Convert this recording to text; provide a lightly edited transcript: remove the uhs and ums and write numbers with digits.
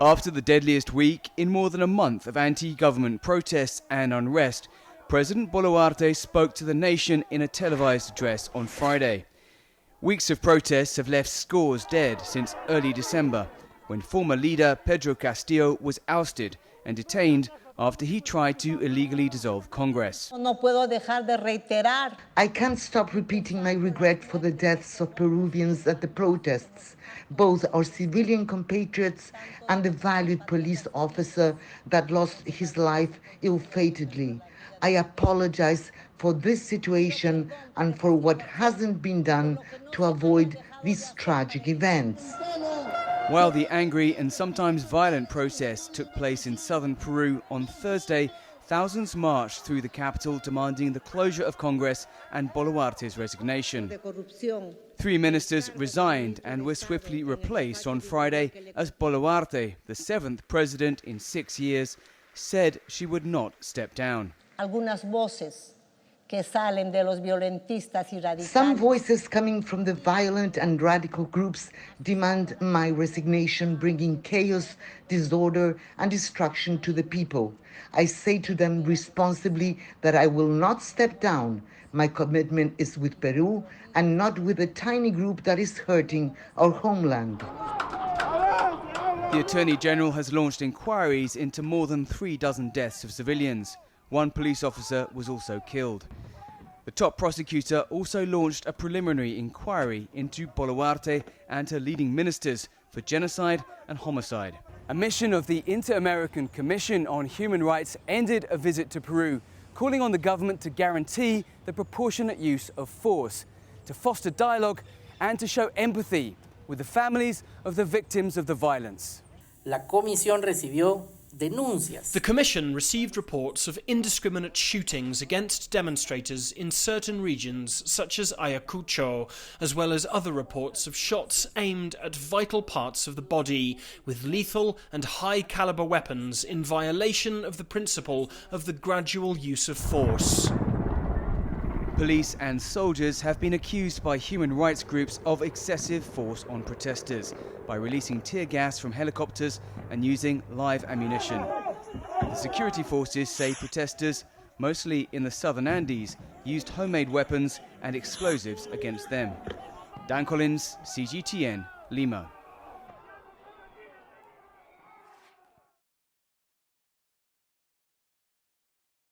After the deadliest week in more than a month of anti-government protests and unrest, President Boluarte spoke to the nation in a televised address on Friday. Weeks of protests have left scores dead since early December, when former leader Pedro Castillo was ousted and detained after he tried to illegally dissolve Congress. I can't stop repeating my regret for the deaths of Peruvians at the protests, both our civilian compatriots and the valued police officer that lost his life ill-fatedly. I apologize for this situation and for what hasn't been done to avoid these tragic events. While the angry and sometimes violent protests took place in southern Peru on Thursday, thousands marched through the capital demanding the closure of Congress and Boluarte's resignation. 3 ministers resigned and were swiftly replaced on Friday as Boluarte, the 7th president in 6 years, said she would not step down. Some voices coming from the violent and radical groups demand my resignation, bringing chaos, disorder, and destruction to the people. I say to them responsibly that I will not step down. My commitment is with Peru and not with a tiny group that is hurting our homeland. The Attorney General has launched inquiries into more than 3 dozen deaths of civilians. 1 police officer was also killed. The top prosecutor also launched a preliminary inquiry into Boluarte and her leading ministers for genocide and homicide. A mission of the Inter-American Commission on Human Rights ended a visit to Peru, calling on the government to guarantee the proportionate use of force, to foster dialogue and to show empathy with the families of the victims of the violence. La comisión recibió denuncias. The Commission received reports of indiscriminate shootings against demonstrators in certain regions such as Ayacucho, as well as other reports of shots aimed at vital parts of the body with lethal and high-caliber weapons in violation of the principle of the gradual use of force. Police and soldiers have been accused by human rights groups of excessive force on protesters by releasing tear gas from helicopters and using live ammunition. The security forces say protesters, mostly in the southern Andes, used homemade weapons and explosives against them. Dan Collins, CGTN, Lima.